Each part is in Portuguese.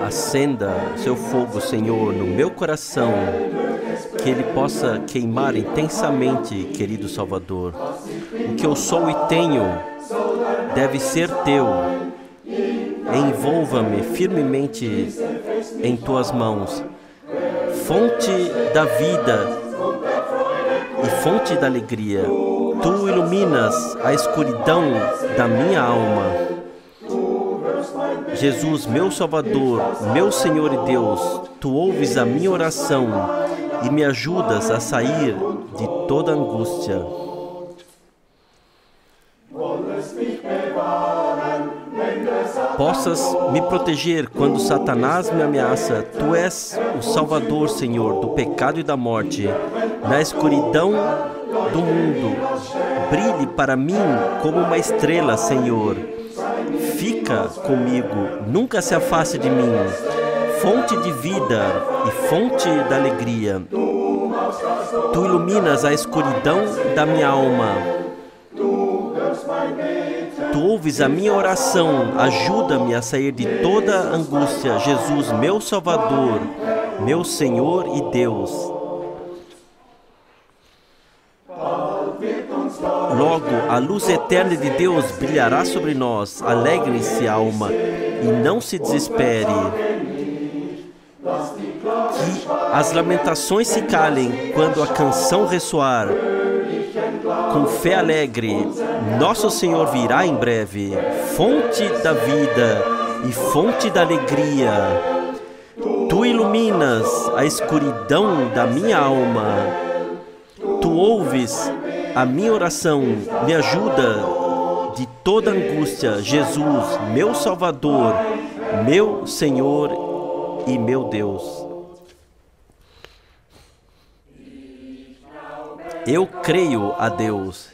Acenda seu fogo, Senhor, no meu coração, que ele possa queimar intensamente, querido Salvador. O que eu sou e tenho deve ser teu. Envolva-me firmemente em tuas mãos. Fonte da vida e fonte da alegria. Tu iluminas a escuridão da minha alma. Jesus, meu Salvador, meu Senhor e Deus, Tu ouves a minha oração e me ajudas a sair de toda angústia. Possas me proteger quando Satanás me ameaça. Tu és o Salvador, Senhor, do pecado e da morte. Na escuridão do mundo, brilhe para mim como uma estrela, Senhor. Fica comigo, nunca se afaste de mim. Fonte de vida e fonte da alegria. Tu iluminas a escuridão da minha alma. Tu ouves a minha oração, ajuda-me a sair de toda angústia. Jesus, meu Salvador, meu Senhor e Deus. Logo, a luz eterna de Deus brilhará sobre nós. Alegre-se, alma, e não se desespere. Que as lamentações se calem quando a canção ressoar. Com fé alegre, nosso Senhor virá em breve. Fonte da vida e fonte da alegria. Tu iluminas a escuridão da minha alma. Tu ouves a minha oração, me ajuda de toda angústia. Jesus, meu Salvador, meu Senhor e meu Deus. Eu creio a Deus.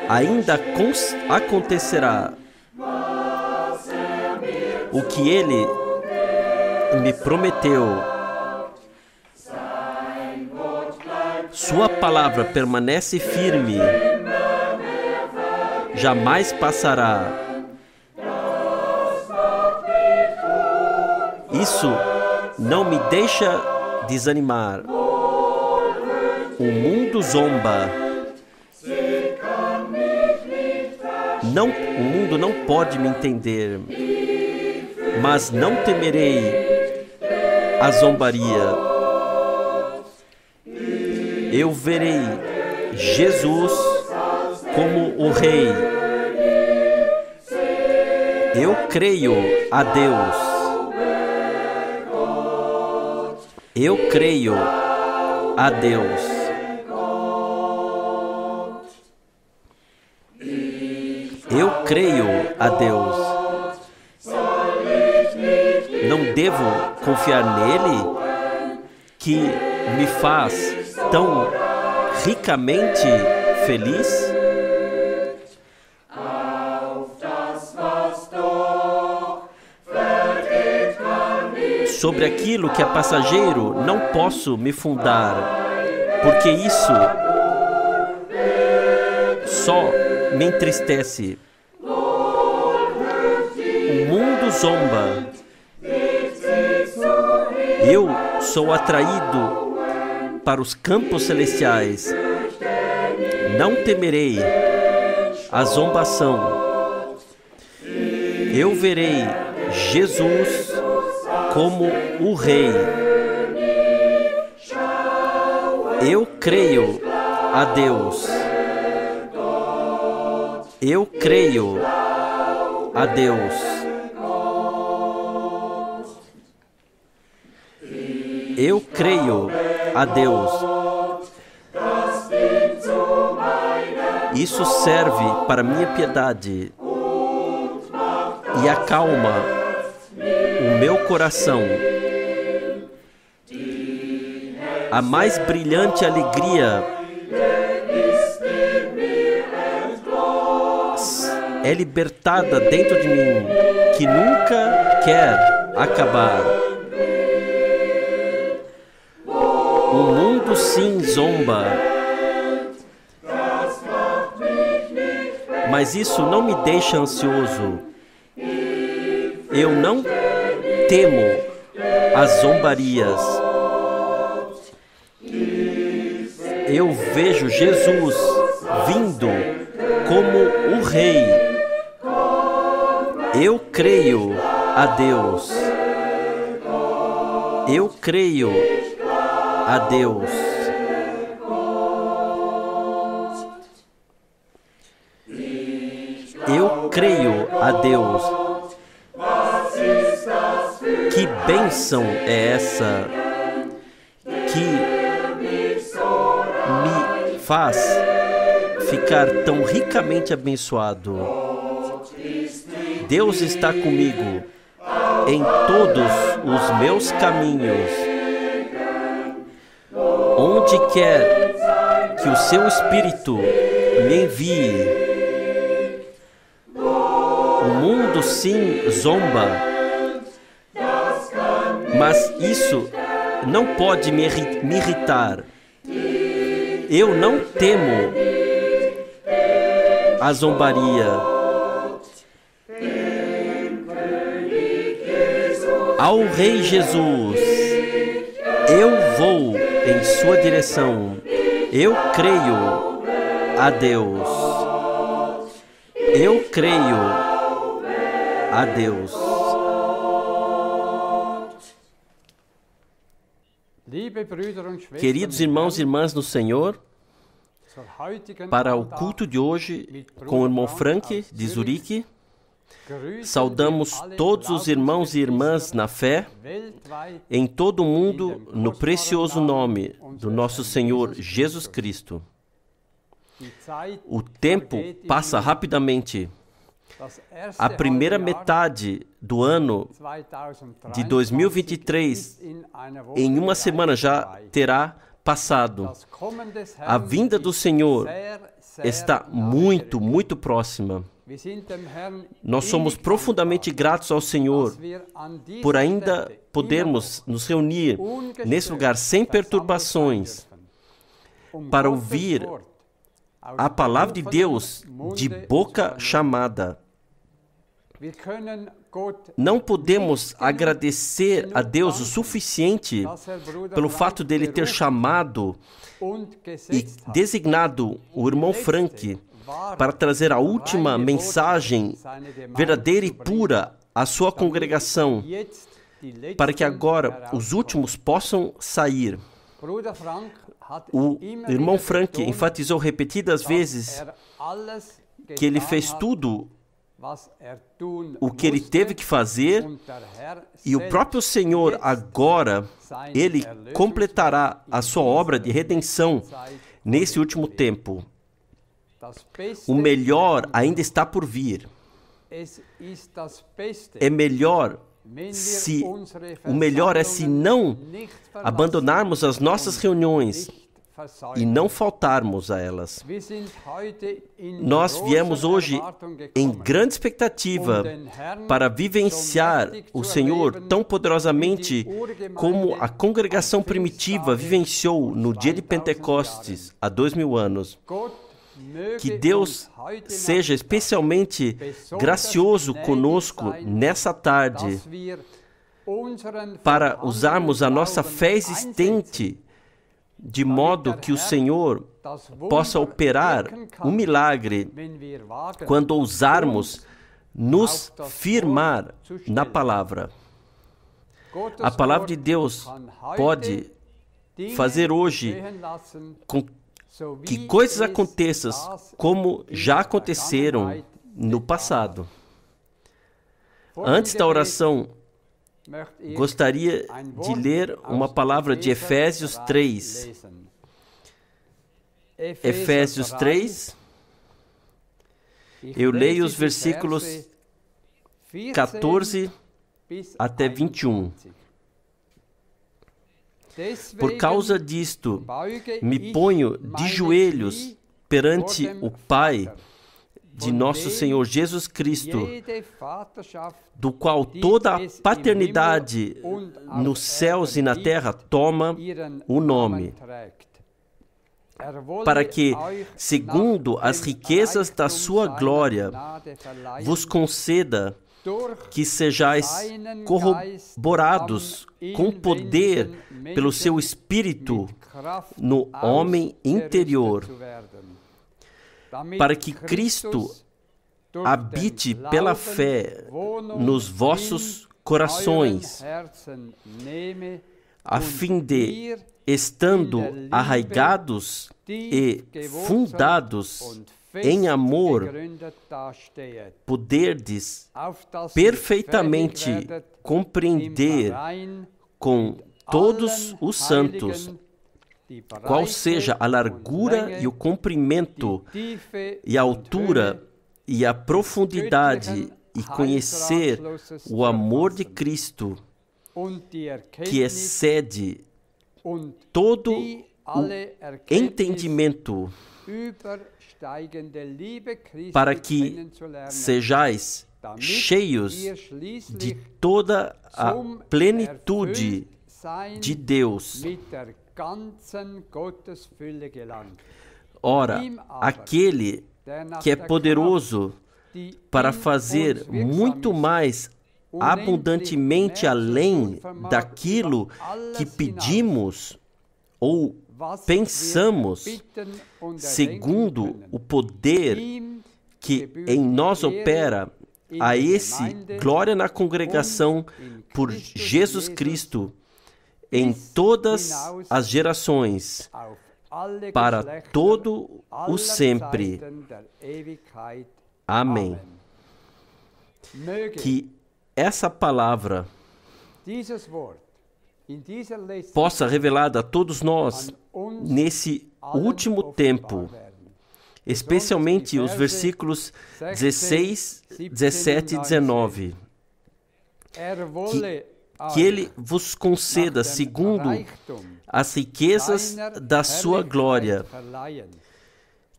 Ainda acontecerá o que Ele me prometeu. Sua palavra permanece firme, jamais passará. Isso não me deixa desanimar. O mundo zomba. O mundo não pode me entender, mas não temerei a zombaria. Eu verei Jesus como o Rei. Eu creio a Deus. Eu creio a Deus. Eu creio a Deus. Não devo confiar nele, que me faz tão ricamente feliz? Sobre aquilo que é passageiro, não posso me fundar, porque isso só me entristece. O mundo zomba. Eu sou atraído para os campos celestiais. Não temerei a zombação. Eu verei Jesus como o Rei. Eu creio a Deus. Eu creio a Deus. Eu creio a Deus. Isso serve para minha piedade e acalma o meu coração. A mais brilhante alegria é libertada dentro de mim, que nunca quer acabar. O mundo sim zomba, mas isso não me deixa ansioso. Eu não temo as zombarias. Eu vejo Jesus vindo como o Rei. Eu creio a Deus. Eu creio a Deus. Eu creio a Deus. Que bênção é essa que me faz ficar tão ricamente abençoado? Deus está comigo em todos os meus caminhos. Onde quer que o seu Espírito me envie, o mundo sim zomba, mas isso não pode me irritar. Eu não temo a zombaria. Ao Rei Jesus, eu vou em sua direção. Eu creio a Deus. Eu creio a Deus. Queridos irmãos e irmãs no Senhor, para o culto de hoje com o irmão Frank de Zurique, saudamos todos os irmãos e irmãs na fé, em todo o mundo, no precioso nome do nosso Senhor Jesus Cristo. O tempo passa rapidamente. A primeira metade do ano de 2023, em uma semana já terá passado. A vinda do Senhor está muito, muito próxima. Nós somos profundamente gratos ao Senhor por ainda podermos nos reunir nesse lugar sem perturbações para ouvir a palavra de Deus de boca chamada. Não podemos agradecer a Deus o suficiente pelo fato dele ter chamado e designado o irmão Frank para trazer a última mensagem verdadeira e pura à sua congregação, para que agora os últimos possam sair. O irmão Frank enfatizou repetidas vezes que ele fez tudo o que ele teve que fazer, e o próprio Senhor agora, ele completará a sua obra de redenção nesse último tempo. O melhor ainda está por vir. O melhor é se não abandonarmos as nossas reuniões e não faltarmos a elas. Nós viemos hoje em grande expectativa para vivenciar o Senhor tão poderosamente como a congregação primitiva vivenciou no dia de Pentecostes, há 2000 anos. Que Deus seja especialmente gracioso conosco nessa tarde para usarmos a nossa fé existente de modo que o Senhor possa operar um milagre quando ousarmos nos firmar na palavra. A palavra de Deus pode fazer hoje com que coisas aconteçam como já aconteceram no passado. Antes da oração, gostaria de ler uma palavra de Efésios 3. Efésios 3, eu leio os versículos 14 até 21. Por causa disto, me ponho de joelhos perante o Pai de nosso Senhor Jesus Cristo, do qual toda a paternidade nos céus e na terra toma o nome, para que, segundo as riquezas da sua glória, vos conceda que sejais corroborados com poder pelo seu Espírito no homem interior, para que Cristo habite pela fé nos vossos corações, a fim de, estando arraigados e fundados em amor, poderdes perfeitamente compreender com todos os santos qual seja a largura e o comprimento e a altura e a profundidade, e conhecer o amor de Cristo, que excede todo o entendimento, para que sejais cheios de toda a plenitude de Deus. Ora, aquele que é poderoso para fazer muito mais abundantemente além daquilo que pedimos ou pensamos, segundo o poder que em nós opera, a esse glória na congregação por Jesus Cristo em todas as gerações, para todo o sempre. Amém. Que essa palavra possa revelar a todos nós nesse último tempo, especialmente os versículos 16, 17 e 19. Que Ele vos conceda segundo as riquezas da sua glória,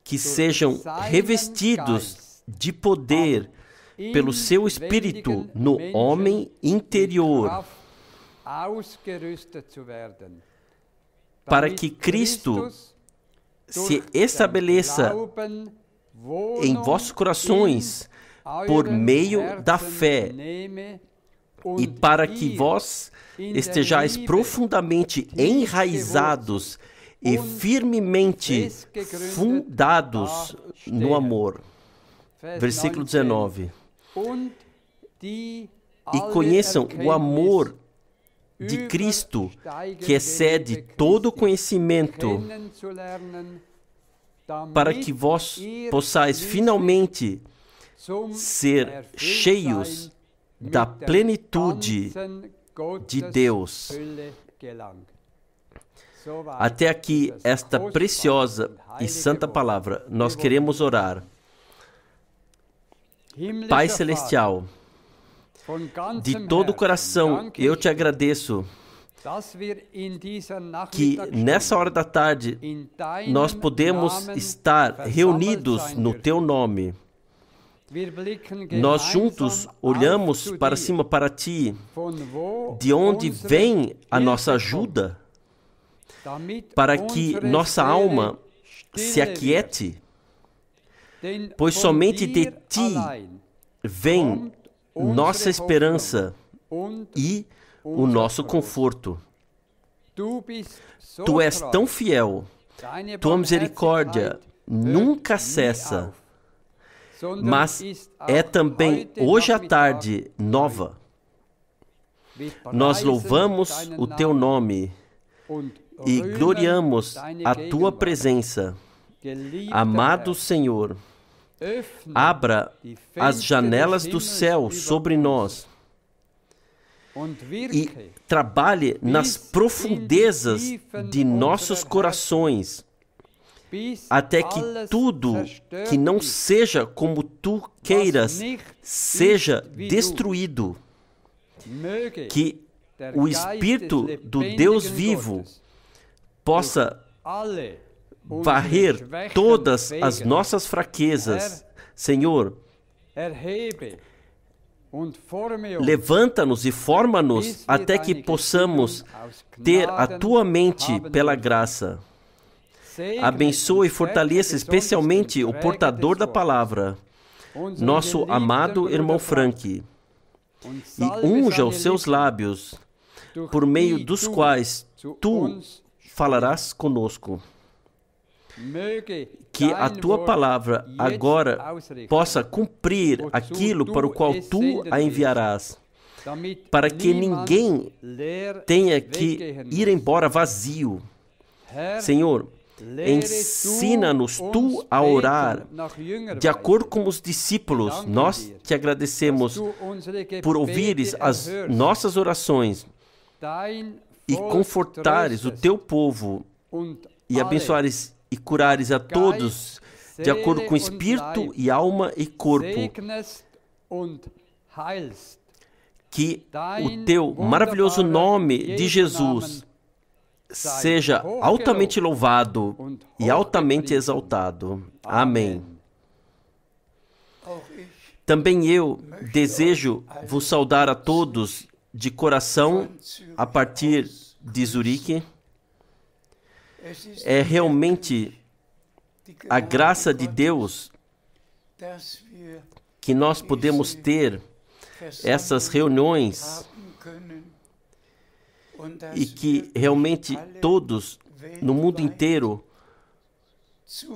que sejam revestidos de poder pelo seu Espírito no homem interior, para que Cristo se estabeleça em vossos corações por meio da fé, e para que vós estejais profundamente enraizados e firmemente fundados no amor. Versículo 19. E conheçam o amor de Cristo, que excede todo conhecimento, para que vós possais finalmente ser cheios da plenitude de Deus. Até aqui, esta preciosa e santa palavra, nós queremos orar. Pai Celestial, de todo o coração, eu te agradeço que nessa hora da tarde nós podemos estar reunidos no Teu nome. Nós juntos olhamos para cima para Ti, de onde vem a nossa ajuda, para que nossa alma se aquiete, pois somente de Ti vem nossa esperança e o nosso conforto. Tu és tão fiel, Tua misericórdia nunca cessa, mas é também hoje à tarde nova. Nós louvamos o Teu nome e gloriamos a Tua presença. Amado Senhor, abra as janelas do céu sobre nós e trabalhe nas profundezas de nossos corações, até que tudo que não seja como Tu queiras seja destruído. Que o Espírito do Deus vivo possa varrer todas as nossas fraquezas. Senhor, levanta-nos e forma-nos até que possamos ter a Tua mente pela graça. Abençoe e fortaleça especialmente o portador da palavra, nosso amado irmão Frank. e unja os seus lábios, por meio dos quais tu falarás conosco. Que a tua palavra agora possa cumprir aquilo para o qual tu a enviarás, para que ninguém tenha que ir embora vazio. Senhor, ensina-nos tu a orar de acordo com os discípulos. Nós te agradecemos por ouvires as nossas orações e confortares o teu povo e abençoares e curares a todos de acordo com espírito e alma e corpo. Que o teu maravilhoso nome de Jesus seja altamente louvado e altamente exaltado. Amém. Também eu desejo vos saudar a todos de coração a partir de Zurique. É realmente a graça de Deus que nós podemos ter essas reuniões e que realmente todos no mundo inteiro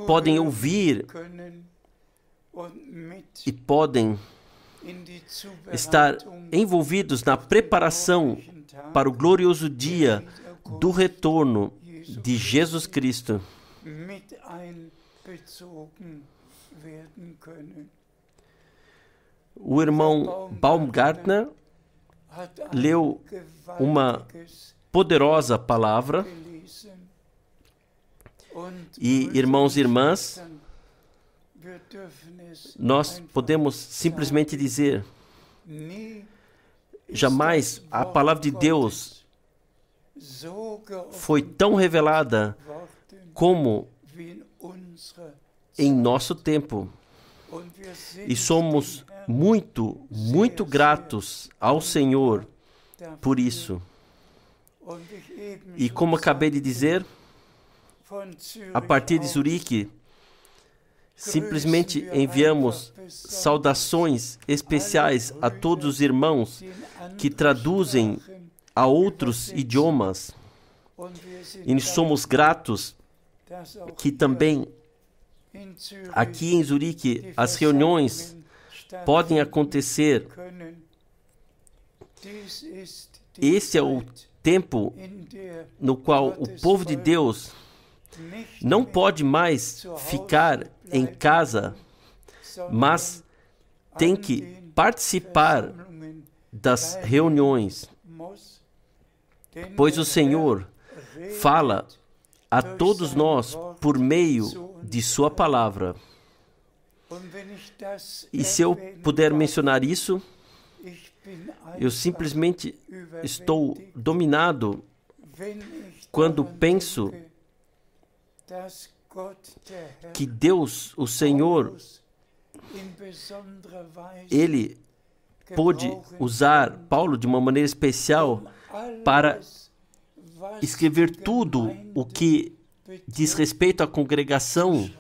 podem ouvir e podem estar envolvidos na preparação para o glorioso dia do retorno de Jesus Cristo. O irmão Baumgartner leu uma poderosa palavra e, irmãos e irmãs, nós podemos simplesmente dizer: jamais a palavra de Deus foi tão revelada como em nosso tempo. E somos muito, muito gratos ao Senhor por isso. E como acabei de dizer, a partir de Zurique, simplesmente enviamos saudações especiais a todos os irmãos que traduzem a outros idiomas. E somos gratos que também aqui em Zurique as reuniões podem acontecer. Esse é o tempo no qual o povo de Deus não pode mais ficar em casa, mas tem que participar das reuniões, pois o Senhor fala a todos nós por meio de sua palavra. E se eu puder mencionar isso, eu simplesmente estou dominado quando penso que Deus, o Senhor, Ele pôde usar Paulo de uma maneira especial para escrever tudo o que diz respeito à congregação,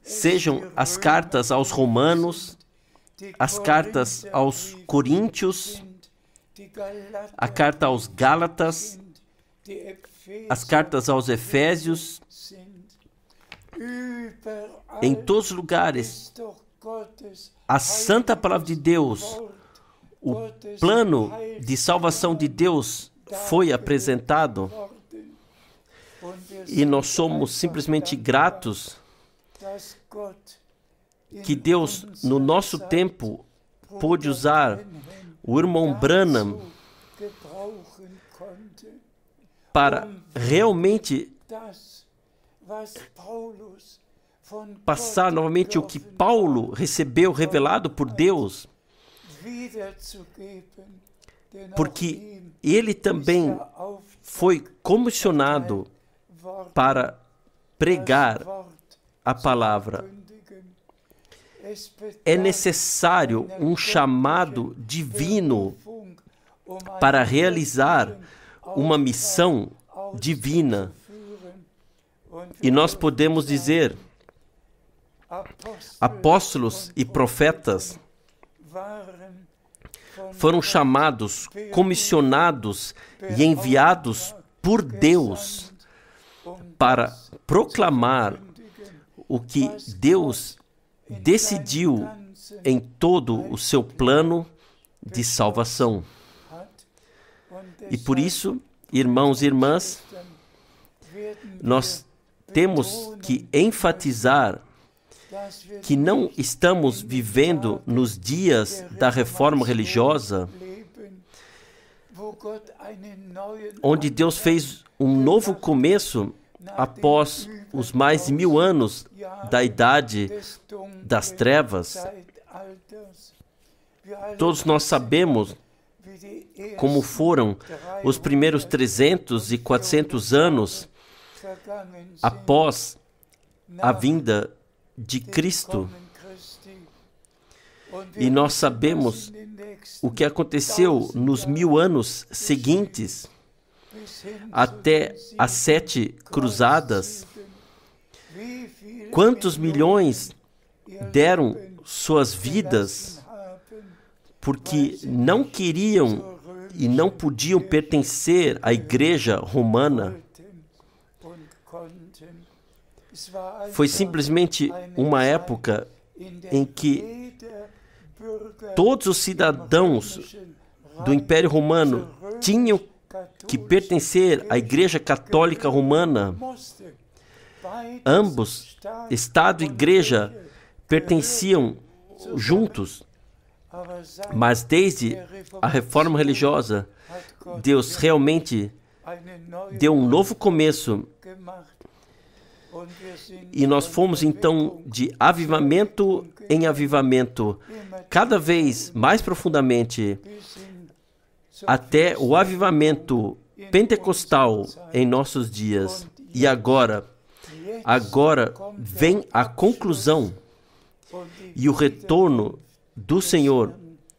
sejam as cartas aos Romanos, as cartas aos Coríntios, a carta aos Gálatas, as cartas aos Efésios. Em todos os lugares, a santa palavra de Deus, o plano de salvação de Deus foi apresentado. E nós somos simplesmente gratos que Deus, no nosso tempo, pôde usar o irmão Branham para realmente passar novamente o que Paulo recebeu revelado por Deus, porque ele também foi comissionado para pregar a palavra. É necessário um chamado divino para realizar uma missão divina. E nós podemos dizer, apóstolos e profetas foram chamados, comissionados e enviados por Deus para proclamar o que Deus decidiu em todo o seu plano de salvação. E por isso, irmãos e irmãs, nós temos que enfatizar que não estamos vivendo nos dias da reforma religiosa, onde Deus fez um novo começo após os mais de 1000 anos da idade das trevas. Todos nós sabemos como foram os primeiros 300 e 400 anos após a vinda de Cristo. E nós sabemos o que aconteceu nos 1000 anos seguintes, até as 7 cruzadas. Quantos milhões deram suas vidas porque não queriam e não podiam pertencer à Igreja Romana? Foi simplesmente uma época em que todos os cidadãos do Império Romano tinham que pertencer à Igreja Católica Romana. Ambos, Estado e Igreja, pertenciam juntos. Mas desde a reforma religiosa, Deus realmente deu um novo começo. E nós fomos então de avivamento em avivamento, cada vez mais profundamente, até o avivamento pentecostal em nossos dias. E agora vem a conclusão, e o retorno do Senhor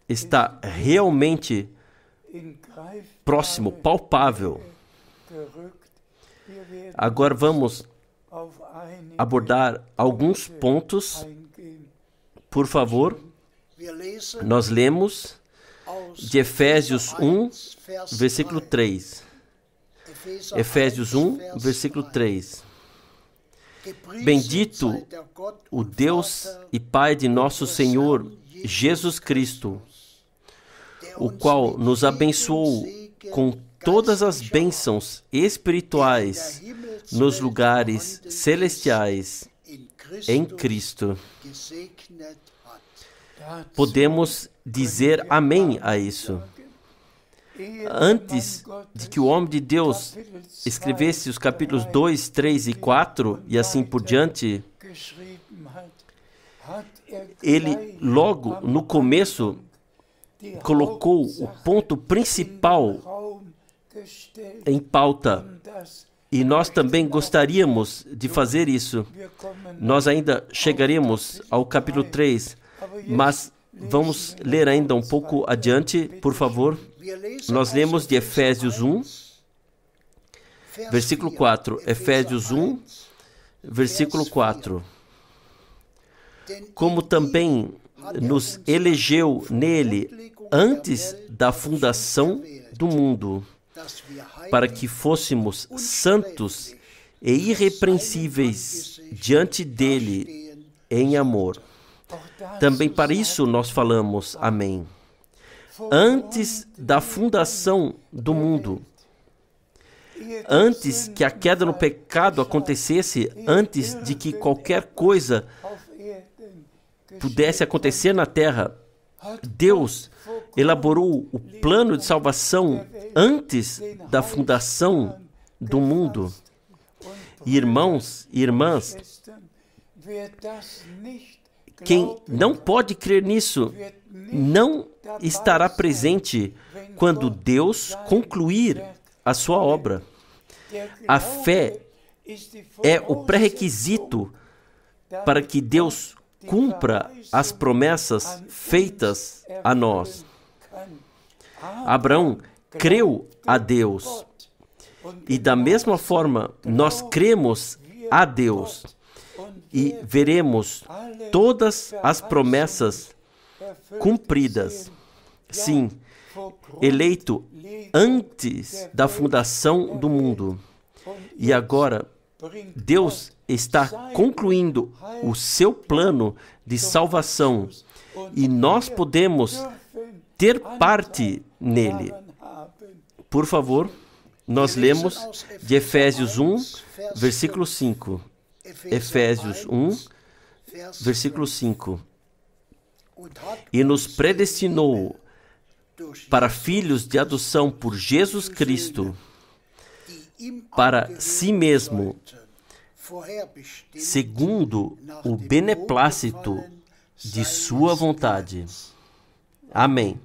está realmente próximo, palpável. Agora vamos abordar alguns pontos. Por favor, nós lemos de Efésios 1, versículo 3. Efésios 1, versículo 3. Bendito o Deus e Pai de nosso Senhor Jesus Cristo, o qual nos abençoou com todas as bênçãos espirituais nos lugares celestiais em Cristo. Podemos dizer amém a isso. Antes de que o homem de Deus escrevesse os capítulos 2, 3 e 4 e assim por diante, ele logo no começo colocou o ponto principal em pauta. E nós também gostaríamos de fazer isso. Nós ainda chegaremos ao capítulo 3, mas vamos ler ainda um pouco adiante, por favor. Nós lemos de Efésios 1, versículo 4. Efésios 1, versículo 4. Como também nos elegeu nele antes da fundação do mundo, para que fôssemos santos e irrepreensíveis diante dele em amor. Também para isso nós falamos amém. Antes da fundação do mundo, antes que a queda no pecado acontecesse, antes de que qualquer coisa pudesse acontecer na terra, Deus elaborou o plano de salvação antes da fundação do mundo. Irmãos e irmãs, quem não pode crer nisso não estará presente quando Deus concluir a sua obra. A fé é o pré-requisito para que Deus cumpra as promessas feitas a nós. Abraão creu a Deus. E da mesma forma, nós cremos a Deus. E veremos todas as promessas cumpridas. Sim, eleito antes da fundação do mundo. E agora, Deus está concluindo o seu plano de salvação e nós podemos ter parte nele. Por favor, nós lemos de Efésios 1, versículo 5. Efésios 1, versículo 5. E nos predestinou para filhos de adoção por Jesus Cristo, para si mesmo, segundo o beneplácito de sua vontade. Amém.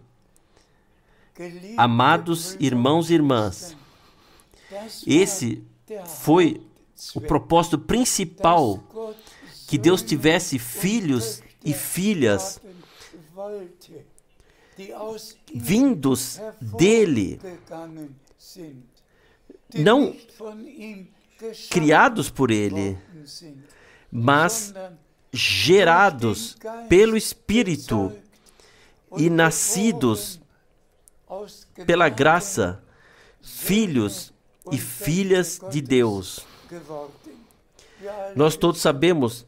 Amados irmãos e irmãs, esse foi o propósito principal, que Deus tivesse filhos e filhas vindos dele, não criados por ele, mas gerados pelo Espírito e nascidos pela graça, filhos e filhas de Deus. Nós todos sabemos,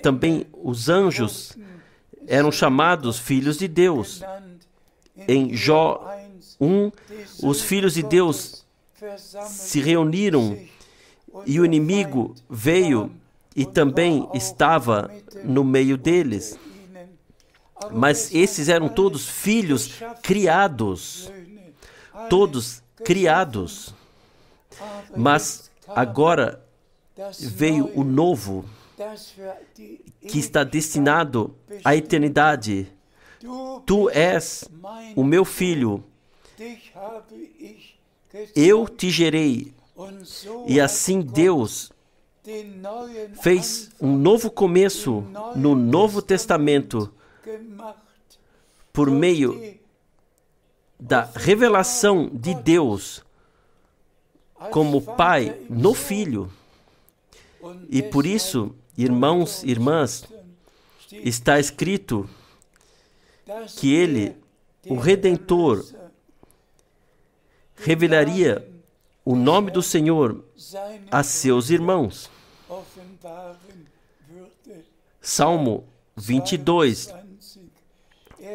também os anjos eram chamados filhos de Deus. Em Jó 1, os filhos de Deus se reuniram e o inimigo veio e também estava no meio deles. Mas esses eram todos filhos criados. Todos criados. Mas agora veio o novo, que está destinado à eternidade. Tu és o meu filho, eu te gerei. E assim Deus fez um novo começo no Novo Testamento por meio da revelação de Deus como Pai no Filho. E por isso, irmãos e irmãs, está escrito que Ele, o Redentor, revelaria o nome do Senhor a seus irmãos. Salmo 22.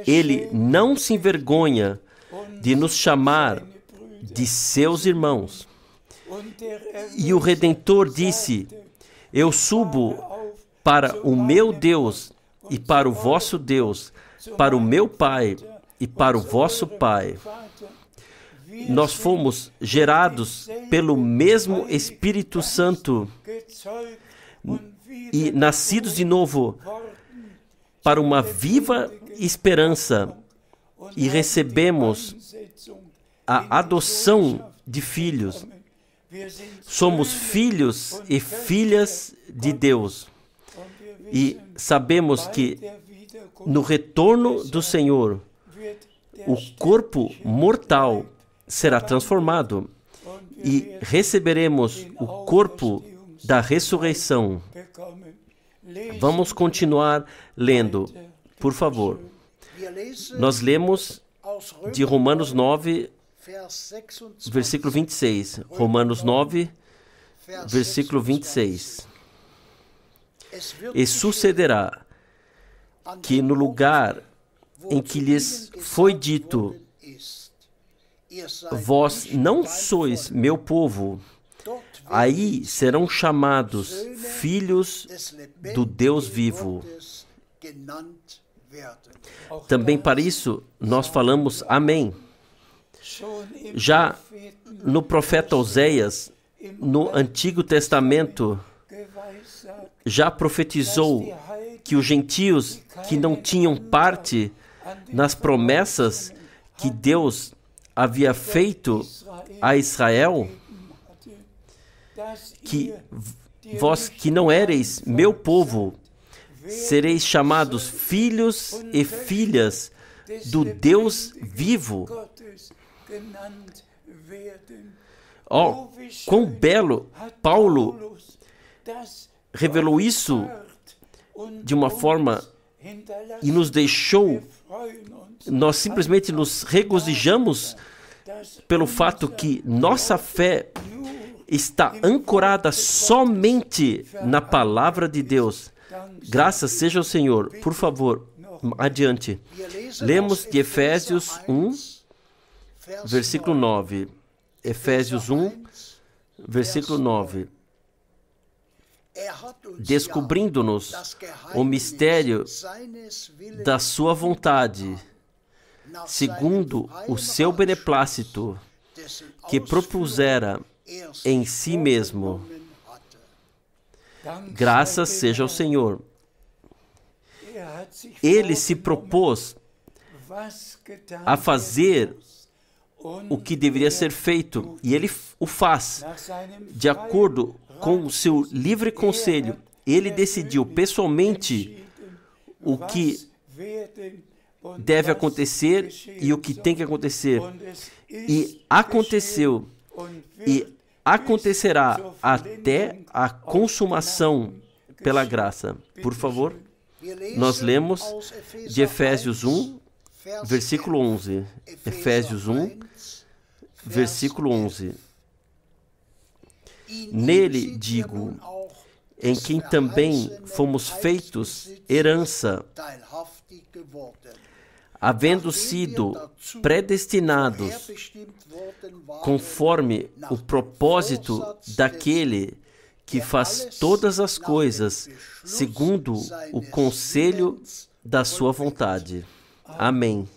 Ele não se envergonha de nos chamar de seus irmãos. E o Redentor disse: eu subo para o meu Deus e para o vosso Deus, para o meu Pai e para o vosso Pai. Nós fomos gerados pelo mesmo Espírito Santo e nascidos de novo para uma viva esperança e recebemos a adoção de filhos. Somos filhos e filhas de Deus e sabemos que no retorno do Senhor o corpo mortal será transformado e receberemos o corpo da ressurreição. Vamos continuar lendo, por favor. Nós lemos de Romanos 9, versículo 26. Romanos 9, versículo 26. E sucederá que no lugar em que lhes foi dito: vós não sois meu povo, aí serão chamados filhos do Deus vivo. Também para isso nós falamos amém. Já no profeta Oséias, no Antigo Testamento, já profetizou que os gentios que não tinham parte nas promessas que Deus havia feito a Israel, que vós que não éreis meu povo, sereis chamados filhos e filhas do Deus vivo. Oh, quão belo Paulo revelou isso de uma forma e nos deixou, nós simplesmente nos regozijamos pelo fato que nossa fé está ancorada somente na palavra de Deus. Graças seja ao Senhor. Por favor, adiante. Lemos de Efésios 1, versículo 9. Efésios 1, versículo 9. Descobrindo-nos o mistério da sua vontade, segundo o seu beneplácito, que propusera em si mesmo. Graças seja ao Senhor. Ele se propôs a fazer o que deveria ser feito, e ele o faz de acordo com o seu livre conselho. Ele decidiu pessoalmente o que deve acontecer e o que tem que acontecer. E aconteceu e acontecerá até a consumação pela graça. Por favor, nós lemos de Efésios 1, versículo 11. Efésios 1, versículo 11. Nele, digo, em quem também fomos feitos herança, havendo sido predestinados conforme o propósito daquele que faz todas as coisas segundo o conselho da sua vontade. Amém.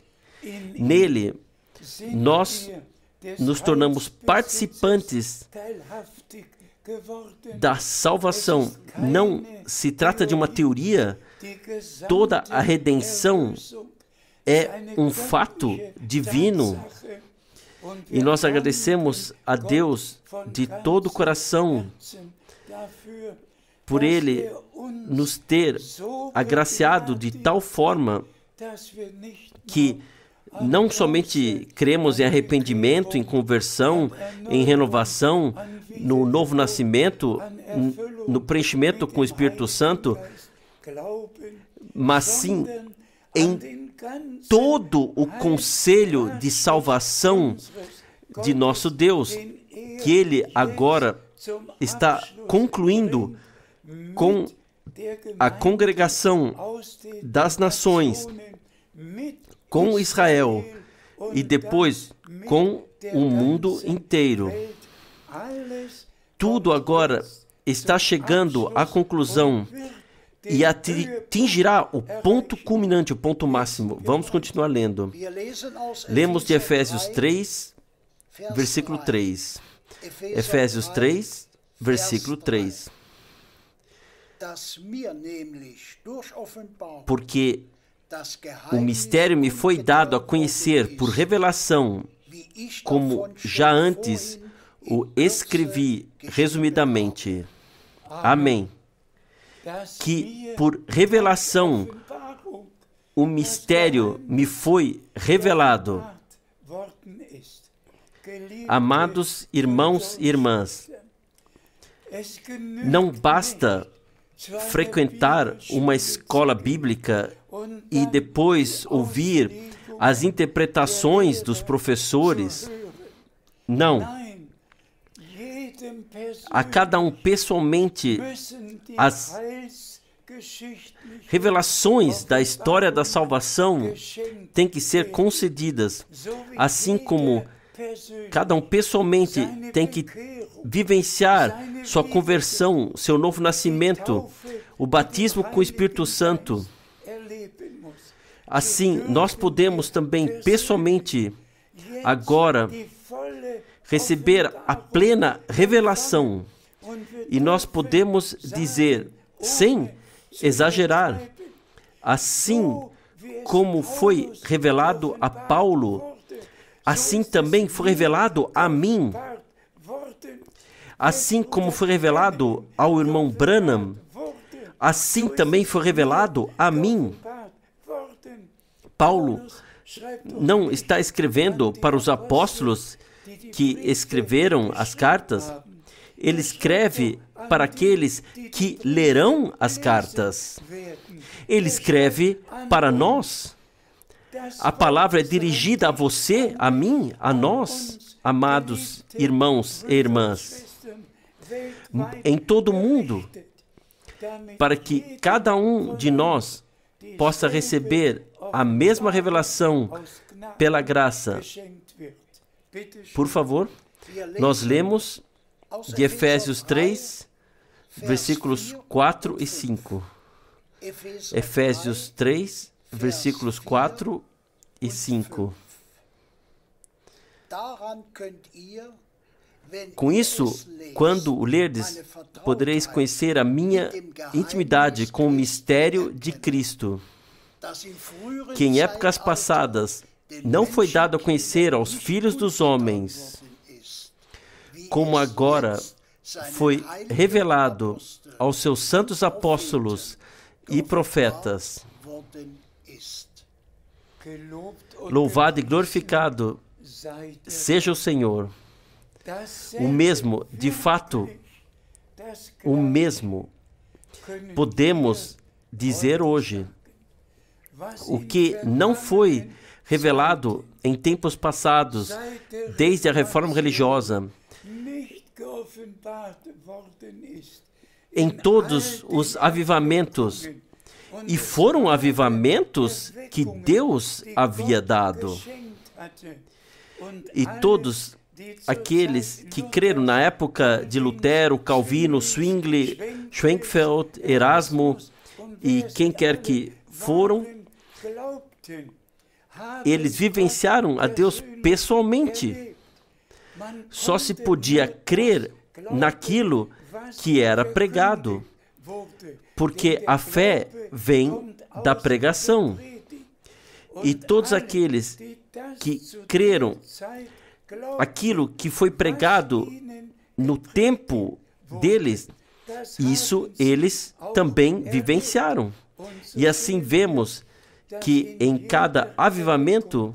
Nele, nós nos tornamos participantes da salvação. Não se trata de uma teoria. Toda a redenção é um fato divino. E nós agradecemos a Deus de todo o coração por Ele nos ter agraciado de tal forma que não somente cremos em arrependimento, em conversão, em renovação, no novo nascimento, no preenchimento com o Espírito Santo, mas sim em todo o conselho de salvação de nosso Deus, que Ele agora está concluindo com a congregação das nações, com Israel e depois com o mundo inteiro. Tudo agora está chegando à conclusão e atingirá o ponto culminante, o ponto máximo. Vamos continuar lendo. Lemos de Efésios 3, versículo 3. Efésios 3, versículo 3. Porque o mistério me foi dado a conhecer por revelação, como já antes o escrevi resumidamente. Amém. Que por revelação o mistério me foi revelado. Amados irmãos e irmãs, não basta frequentar uma escola bíblica e depois ouvir as interpretações dos professores. Não. A cada um pessoalmente as revelações da história da salvação têm que ser concedidas, assim como cada um pessoalmente tem que vivenciar sua conversão, seu novo nascimento, o batismo com o Espírito Santo. Assim, nós podemos também pessoalmente agora receber a plena revelação. E nós podemos dizer, sem exagerar, assim como foi revelado a Paulo, assim também foi revelado a mim. Assim como foi revelado ao irmão Branham, assim também foi revelado a mim. Paulo não está escrevendo para os apóstolos que escreveram as cartas. Ele escreve para aqueles que lerão as cartas. Ele escreve para nós. A palavra é dirigida a você, a mim, a nós, amados irmãos e irmãs, em todo o mundo, para que cada um de nós possa receber a mesma revelação pela graça. Por favor, nós lemos de Efésios 3, versículos 4 e 5. Efésios 3, versículos 4 e 5. Com isso, quando o lerdes, podereis conhecer a minha intimidade com o mistério de Cristo, que em épocas passadas não foi dado a conhecer aos filhos dos homens, como agora foi revelado aos seus santos apóstolos e profetas. Louvado e glorificado seja o Senhor. O mesmo, de fato, o mesmo podemos dizer hoje. O que não foi revelado em tempos passados, desde a reforma religiosa, em todos os avivamentos, e foram avivamentos que Deus havia dado. E todos aqueles que creram na época de Lutero, Calvino, Zwingli, Schwenkfeld, Erasmo e quem quer que foram, eles vivenciaram a Deus pessoalmente. Só se podia crer naquilo que era pregado, porque a fé vem da pregação. E todos aqueles que creram aquilo que foi pregado no tempo deles, isso eles também vivenciaram. E assim vemos que em cada avivamento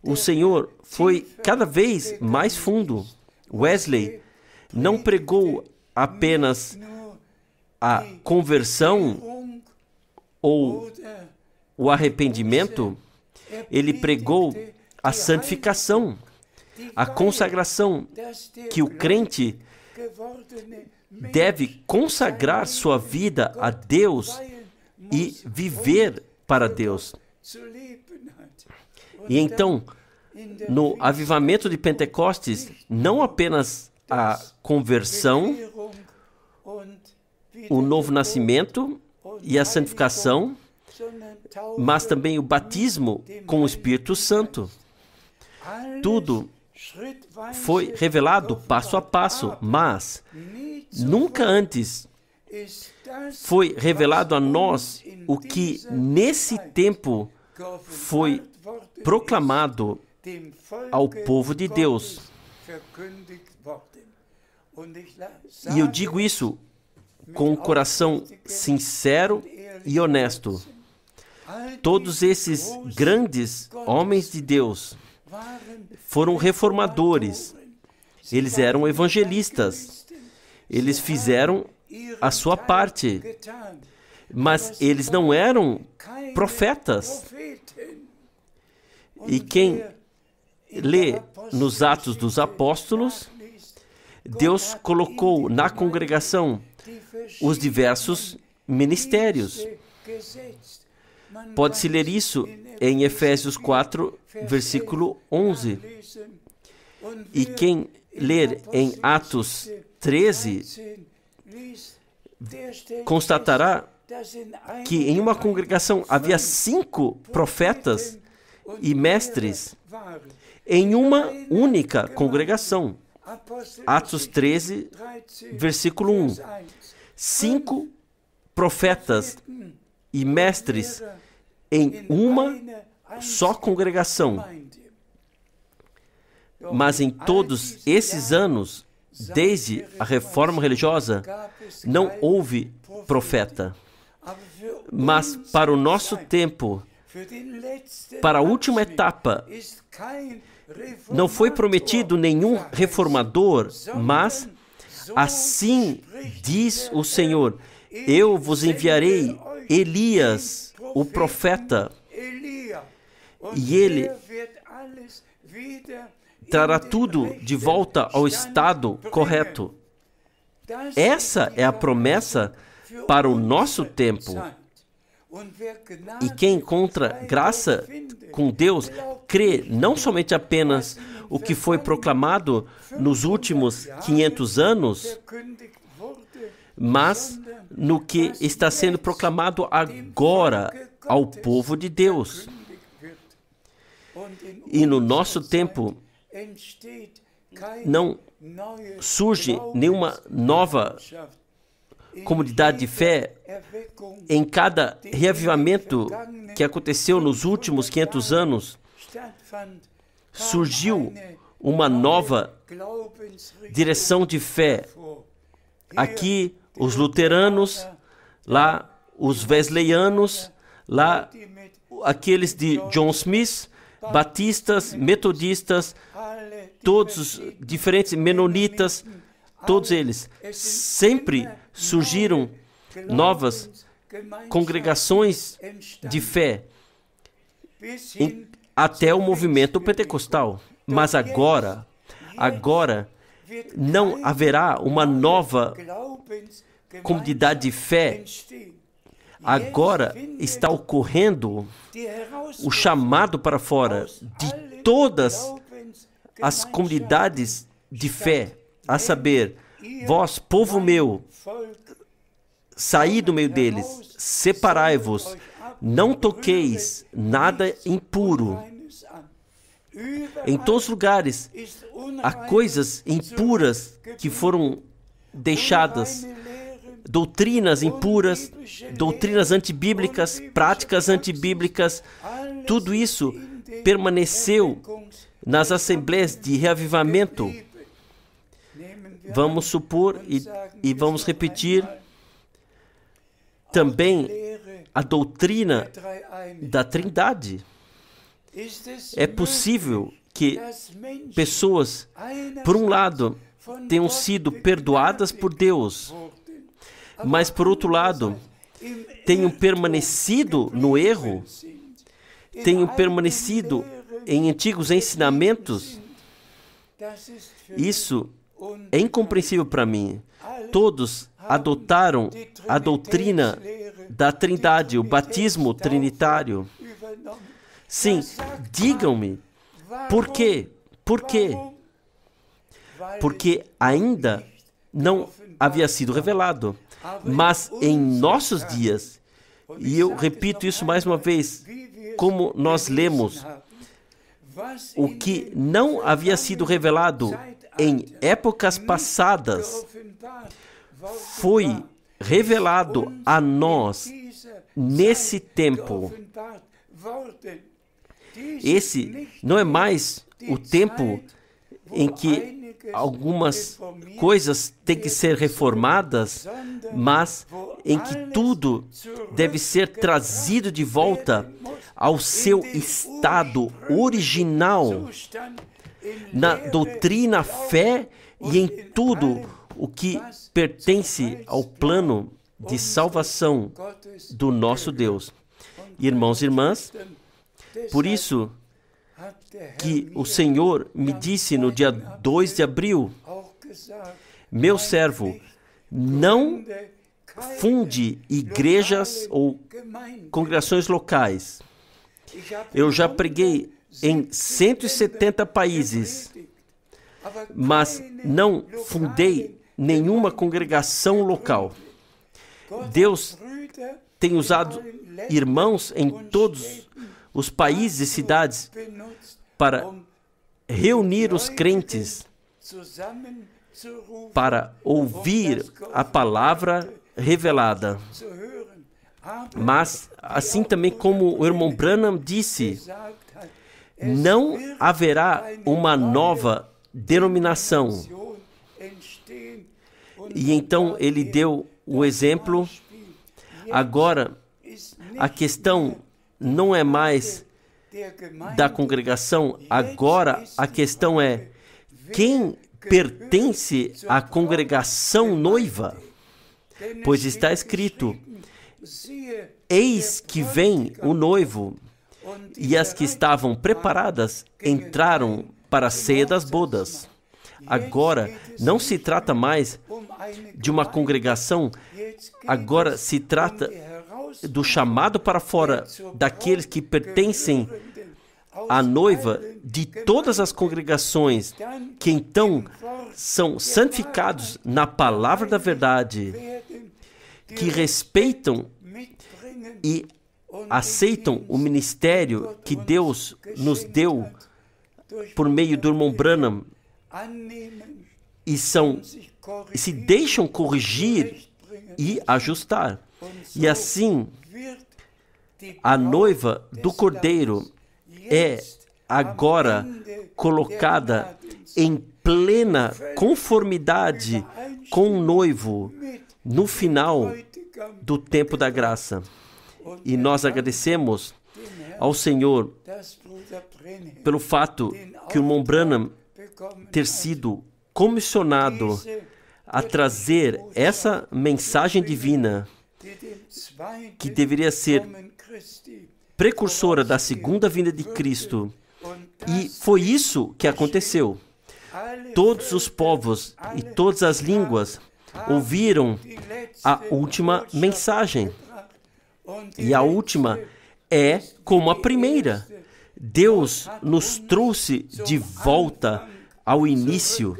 o Senhor foi cada vez mais fundo. Wesley não pregou apenas a conversão ou o arrependimento, ele pregou a santificação, a consagração, que o crente deve consagrar sua vida a Deus e viver para Deus. E então, no avivamento de Pentecostes, não apenas a conversão, o novo nascimento e a santificação, mas também o batismo com o Espírito Santo. Tudo foi revelado passo a passo, mas nunca antes foi revelado a nós o que nesse tempo foi proclamado ao povo de Deus. E eu digo isso com um coração sincero e honesto. Todos esses grandes homens de Deus foram reformadores, eles eram evangelistas, eles fizeram a sua parte, mas eles não eram profetas. E quem lê nos Atos dos Apóstolos, Deus colocou na congregação os diversos ministérios. Pode-se ler isso em Efésios 4, versículo 11. E quem ler em Atos 13, constatará que em uma congregação havia 5 profetas e mestres em uma única congregação. Atos 13, versículo 1. 5 profetas e mestres em uma só congregação. Mas em todos esses anos, desde a reforma religiosa, não houve profeta. Mas para o nosso tempo, para a última etapa, não foi prometido nenhum reformador, mas Assim diz o Senhor: eu vos enviarei Elias, o profeta, e ele trará tudo de volta ao estado correto. Essa é a promessa para o nosso tempo. E quem encontra graça com Deus, crê não somente apenas o que foi proclamado nos últimos 500 anos, mas no que está sendo proclamado agora ao povo de Deus. E no nosso tempo não surge nenhuma nova comunidade de fé. Em cada reavivamento que aconteceu nos últimos 500 anos, surgiu uma nova direção de fé. Aqui, os luteranos, lá, os wesleyanos, lá, aqueles de John Smith, batistas, metodistas, todos os diferentes menonitas, todos eles. Sempre surgiram novas congregações de fé, até o movimento pentecostal. Mas agora não haverá uma nova comunidade de fé. Agora está ocorrendo o chamado para fora de todas as comunidades de fé, a saber, vós, povo meu, saí do meio deles, separai-vos, não toqueis nada impuro. Em todos os lugares há coisas impuras que foram deixadas, doutrinas impuras, doutrinas antibíblicas, práticas antibíblicas, tudo isso permaneceu nas assembleias de reavivamento. Vamos supor e vamos repetir também a doutrina da Trindade. É possível que pessoas, por um lado, tenham sido perdoadas por Deus, mas, por outro lado, tenham permanecido no erro, tenham permanecido em antigos ensinamentos. Isso é incompreensível para mim. Todos adotaram a doutrina da Trindade, o batismo trinitário. Sim, digam-me, por quê? Por quê? Porque ainda não havia sido revelado. Mas em nossos dias, e eu repito isso mais uma vez, como nós lemos, o que não havia sido revelado em épocas passadas foi revelado a nós nesse tempo. Esse não é mais o tempo em que algumas coisas têm que ser reformadas, mas em que tudo deve ser trazido de volta ao seu estado original, na doutrina, a fé e em tudo o que pertence ao plano de salvação do nosso Deus. Irmãos e irmãs, por isso que o Senhor me disse no dia 2 de abril, meu servo, não funde igrejas ou congregações locais. Eu já preguei em 170 países, mas não fundei nenhuma congregação local. Deus tem usado irmãos em todos os países e cidades para reunir os crentes, para ouvir a palavra revelada. Mas, assim também como o irmão Branham disse, não haverá uma nova denominação. E então ele deu o exemplo. Agora, a questão não é mais da congregação, agora a questão é quem pertence à congregação noiva, pois está escrito: eis que vem o noivo, e as que estavam preparadas entraram para a ceia das bodas. Agora, não se trata mais de uma congregação, agora se trata do chamado para fora daqueles que pertencem à noiva de todas as congregações, que então são santificados na palavra da verdade, que respeitam e aceitam o ministério que Deus nos deu por meio do irmão Branham e se deixam corrigir e ajustar. E assim, a noiva do Cordeiro é agora colocada em plena conformidade com o noivo no final do tempo da graça. E nós agradecemos ao Senhor pelo fato que o irmão Branham ter sido comissionado a trazer essa mensagem divina que deveria ser precursora da segunda vinda de Cristo. E foi isso que aconteceu. Todos os povos e todas as línguas ouviram a última mensagem. E a última é como a primeira. Deus nos trouxe de volta ao início.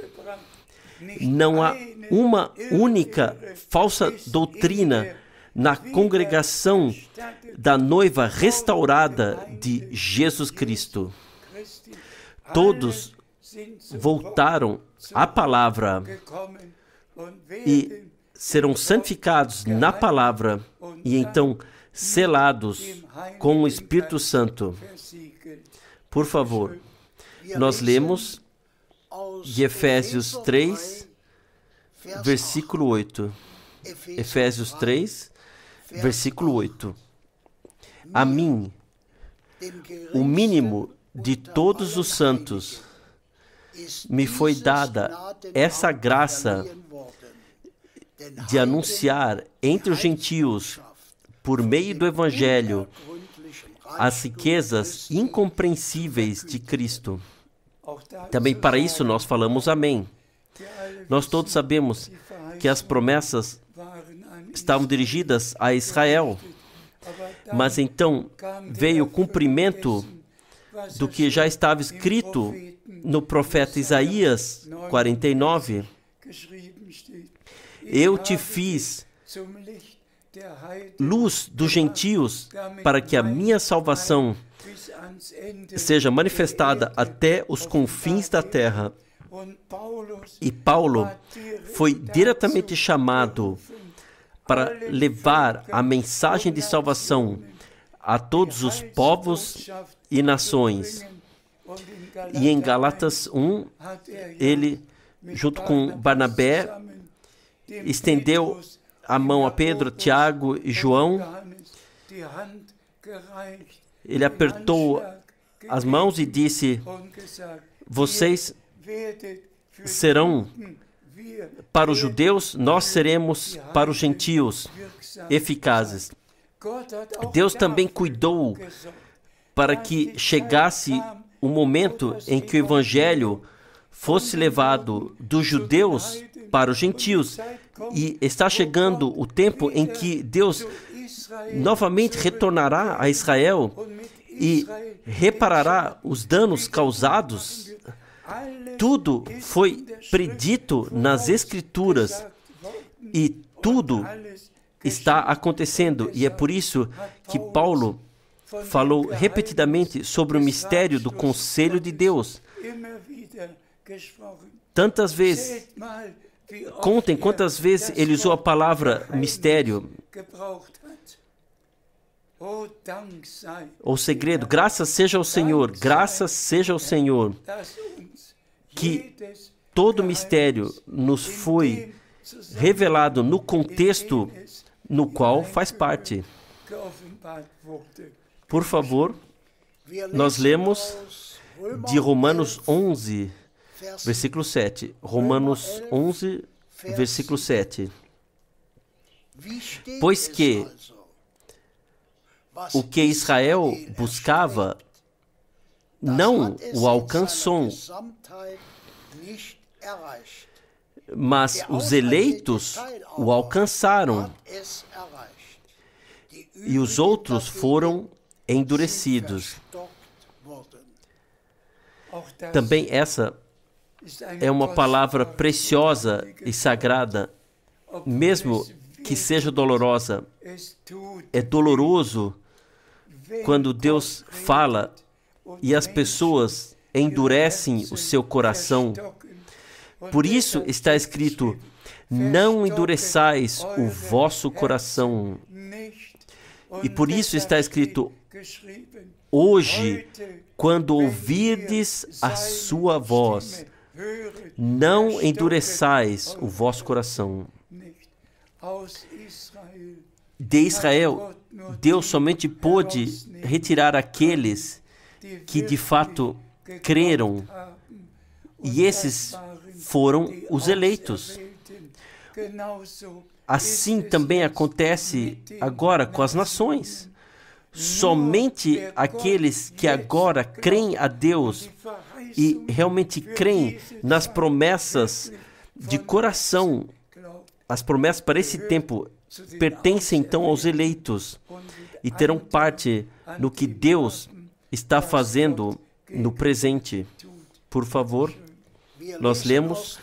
Não há uma única falsa doutrina na congregação da noiva restaurada de Jesus Cristo. Todos voltaram à palavra e serão santificados na palavra e então selados com o Espírito Santo. Por favor, nós lemos de Efésios 3, versículo 8. Efésios 3, versículo 8. A mim, o mínimo de todos os santos, me foi dada essa graça de anunciar entre os gentios, por meio do Evangelho, as riquezas incompreensíveis de Cristo. Também para isso nós falamos amém. Nós todos sabemos que as promessas estavam dirigidas a Israel, mas então veio o cumprimento do que já estava escrito no profeta Isaías 49. Eu te fiz luz dos gentios para que a minha salvação seja manifestada até os confins da terra. E Paulo foi diretamente chamado para levar a mensagem de salvação a todos os povos e nações. E em Gálatas 1, ele, junto com Barnabé, estendeu a mão a Pedro, Tiago e João. Ele apertou as mãos e disse: vocês serão para os judeus, nós seremos para os gentios eficazes. Deus também cuidou para que chegasse o momento em que o Evangelho fosse levado dos judeus para os gentios. E está chegando o tempo em que Deus novamente retornará a Israel e reparará os danos causados. Tudo foi predito nas Escrituras e tudo está acontecendo. E é por isso que Paulo falou repetidamente sobre o mistério do conselho de Deus. Tantas vezes, contem quantas vezes ele usou a palavra mistério ou segredo. Graças seja ao Senhor, graças seja ao Senhor, que todo mistério nos foi revelado no contexto no qual faz parte. Por favor, nós lemos de Romanos 11, versículo 7. Romanos 11, versículo 7. Pois que o que Israel buscava não o alcançou, mas os eleitos o alcançaram e os outros foram endurecidos. Também essa é uma palavra preciosa e sagrada, mesmo que seja dolorosa. É doloroso quando Deus fala e as pessoas endurecem o seu coração. Por isso está escrito: não endureçais o vosso coração. E por isso está escrito: hoje, quando ouvirdes a sua voz, não endureçais o vosso coração. De Israel, Deus somente pôde retirar aqueles que de fato creram, e esses foram os eleitos. Assim também acontece agora com as nações. Somente aqueles que agora creem a Deus e realmente creem nas promessas de coração, as promessas para esse tempo pertencem então aos eleitos e terão parte no que Deus está fazendo no presente. Por favor, nós lemos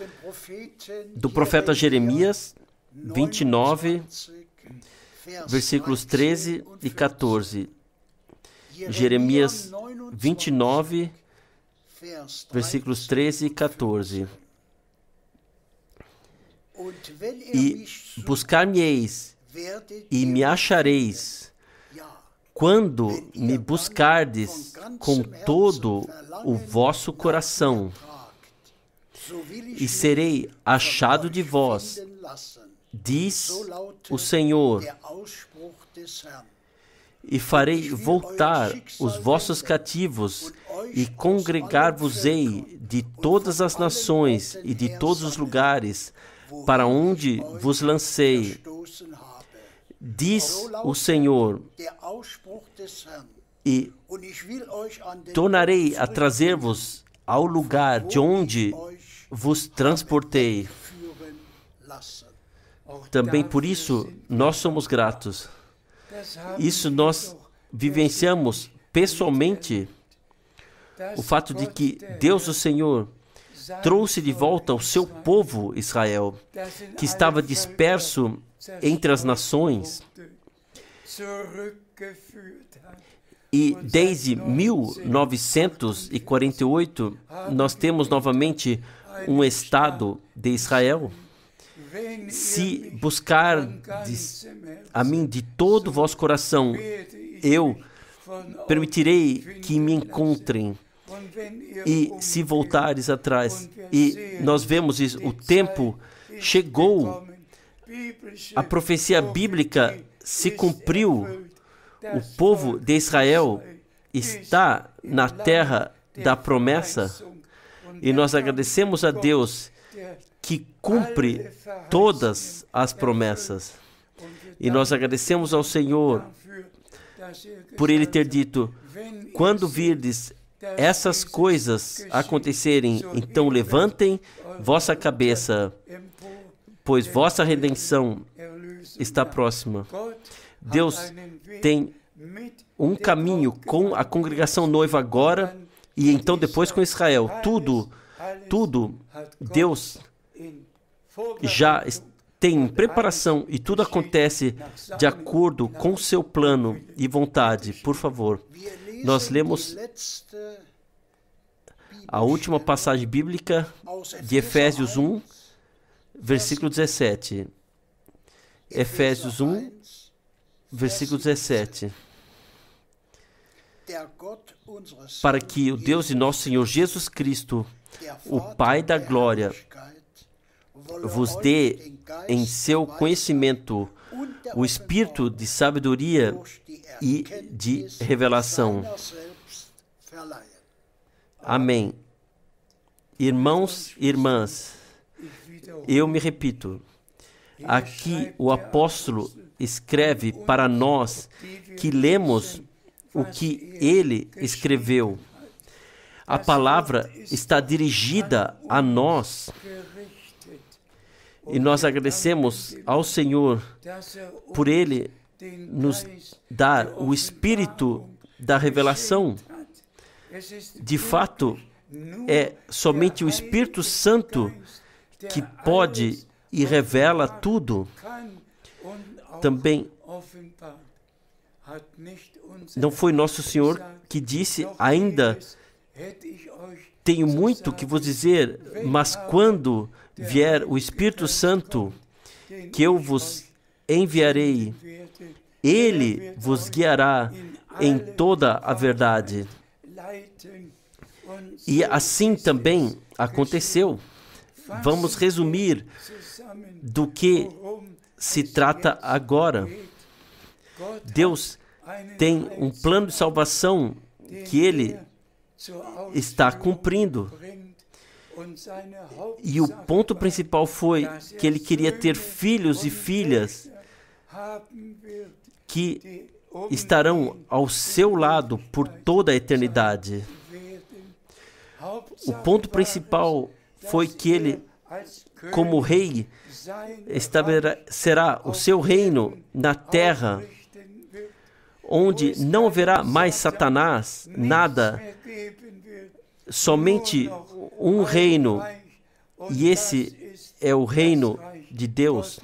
do profeta Jeremias 29, versículos 13 e 14. Jeremias 29, versículos 13 e 14. E buscar-me-eis e me achareis, quando me buscardes com todo o vosso coração, e serei achado de vós, diz o Senhor, e farei voltar os vossos cativos, e congregar-vos-ei de todas as nações e de todos os lugares para onde vos lancei, diz o Senhor, e tornarei a trazer-vos ao lugar de onde vos transportei. Também por isso nós somos gratos. Isso nós vivenciamos pessoalmente, o fato de que Deus, o Senhor, trouxe de volta o seu povo Israel, que estava disperso entre as nações, e desde 1948 nós temos novamente um Estado de Israel. Se buscardes a mim de todo o vosso coração, eu permitirei que me encontrem. E se voltares atrás, e nós vemos isso, o tempo chegou, a profecia bíblica se cumpriu, o povo de Israel está na terra da promessa, e nós agradecemos a Deus que cumpre todas as promessas. E nós agradecemos ao Senhor por Ele ter dito: quando virdes essas coisas acontecerem, então levantem vossa cabeça, pois vossa redenção está próxima. Deus tem um caminho com a congregação noiva agora, e então depois com Israel. Tudo Deus já tem em preparação, e tudo acontece de acordo com o seu plano e vontade. Por favor, nós lemos a última passagem bíblica de Efésios 1, versículo 17. Efésios 1, versículo 17. Para que o Deus de nosso Senhor Jesus Cristo, o Pai da glória, vos dê em seu conhecimento o espírito de sabedoria e de revelação. Amém. Irmãos e irmãs, eu me repito, aqui o apóstolo escreve para nós que lemos o que ele escreveu. A palavra está dirigida a nós. E nós agradecemos ao Senhor por Ele nos dar o espírito da revelação. De fato, é somente o Espírito Santo que pode e revela tudo. Também não foi nosso Senhor que disse: ainda tenho muito que vos dizer, mas quando vier o Espírito Santo, que eu vos enviarei, ele vos guiará em toda a verdade. E assim também aconteceu. Vamos resumir do que se trata agora. Deus tem um plano de salvação que Ele está cumprindo. E o ponto principal foi que Ele queria ter filhos e filhas que estarão ao seu lado por toda a eternidade. O ponto principal foi que Ele, como rei, estabelecerá o seu reino na terra, onde não haverá mais Satanás, nada, somente um reino, e esse é o reino de Deus.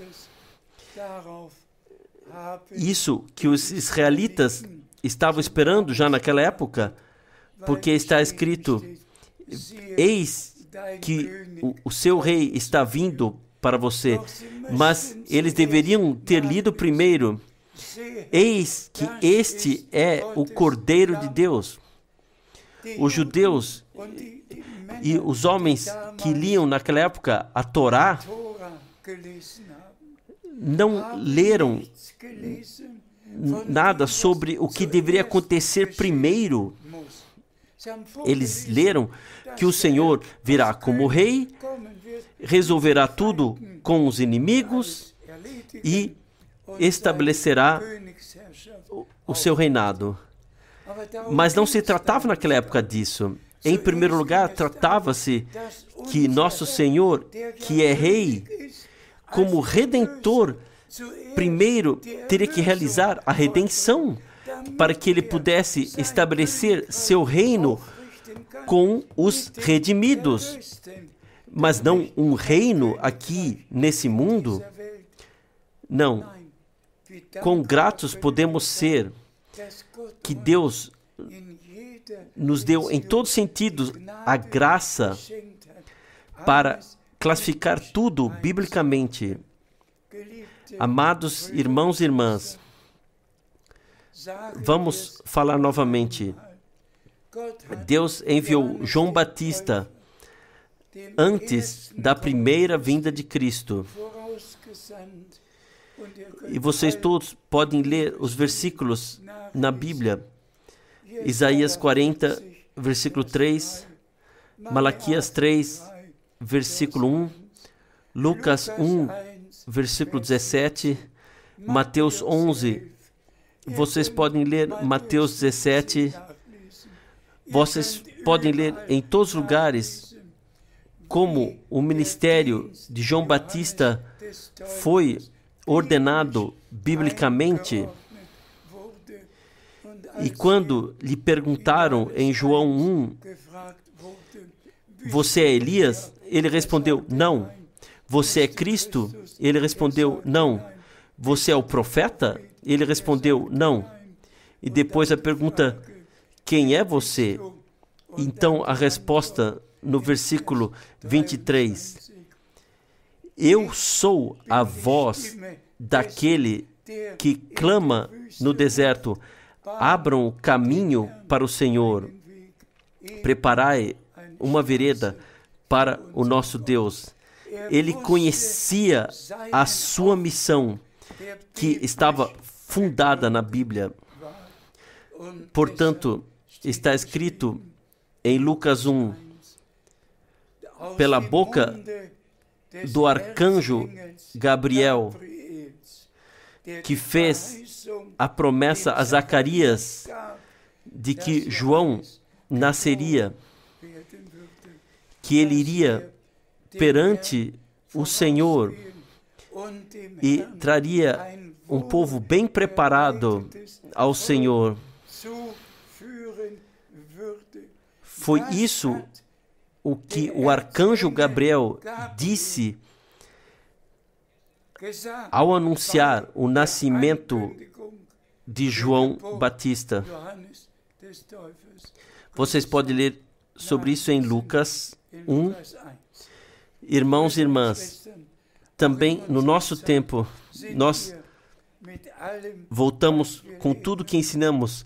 Isso que os israelitas estavam esperando já naquela época, porque está escrito: eis que o seu rei está vindo para você. Mas eles deveriam ter lido primeiro: eis que este é o Cordeiro de Deus. Os judeus e os homens que liam naquela época a Torá não leram nada sobre o que deveria acontecer primeiro. Eles leram que o Senhor virá como rei, resolverá tudo com os inimigos e estabelecerá o seu reinado. Mas não se tratava naquela época disso. Em primeiro lugar, tratava-se que nosso Senhor, que é rei, como redentor, primeiro teria que realizar a redenção para que ele pudesse estabelecer seu reino com os redimidos. Mas não um reino aqui nesse mundo. Não. Quão gratos podemos ser que Deus nos deu em todos os sentidos a graça para classificar tudo biblicamente. Amados irmãos e irmãs, vamos falar novamente. Deus enviou João Batista antes da primeira vinda de Cristo. E vocês todos podem ler os versículos na Bíblia. Isaías 40, versículo 3, Malaquias 3, versículo 1, Lucas 1, versículo 17, Mateus 11. Vocês podem ler Mateus 17. Vocês podem ler em todos os lugares como o ministério de João Batista foi ordenado biblicamente. E quando lhe perguntaram em João 1, você é Elias? Ele respondeu, não. Você é Cristo? Ele respondeu, não. Você é o profeta? Ele respondeu, não. E depois a pergunta, quem é você? Então a resposta no versículo 23, eu sou a voz daquele que clama no deserto, abram o caminho para o Senhor, preparai uma vereda para o nosso Deus. Ele conhecia a sua missão, que estava fundada na Bíblia. Portanto, está escrito em Lucas 1, pela boca do arcanjo Gabriel, que fez a promessa a Zacarias de que João nasceria, que ele iria perante o Senhor e traria um povo bem preparado ao Senhor. Foi isso o que o arcanjo Gabriel disse ao anunciar o nascimento de João Batista. Vocês podem ler sobre isso em Lucas 1. Irmãos e irmãs, também no nosso tempo, nós voltamos com tudo que ensinamos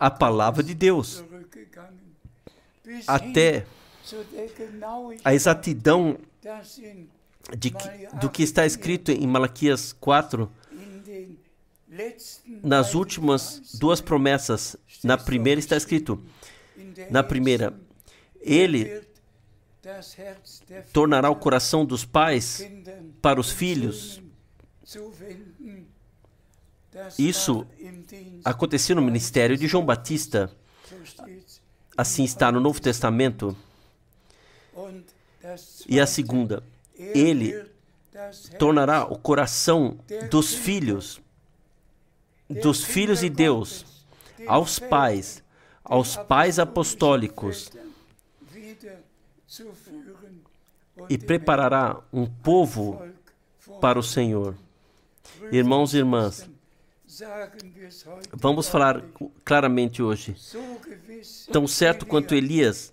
à palavra de Deus, até a exatidão do que está escrito em Malaquias 4, nas últimas duas promessas. Na primeira está escrito, ele tornará o coração dos pais para os filhos. Isso aconteceu no ministério de João Batista. Assim está no Novo Testamento. E a segunda, ele tornará o coração dos filhos de Deus, aos pais apostólicos, e preparará um povo para o Senhor. Irmãos e irmãs, vamos falar claramente hoje. Tão certo quanto Elias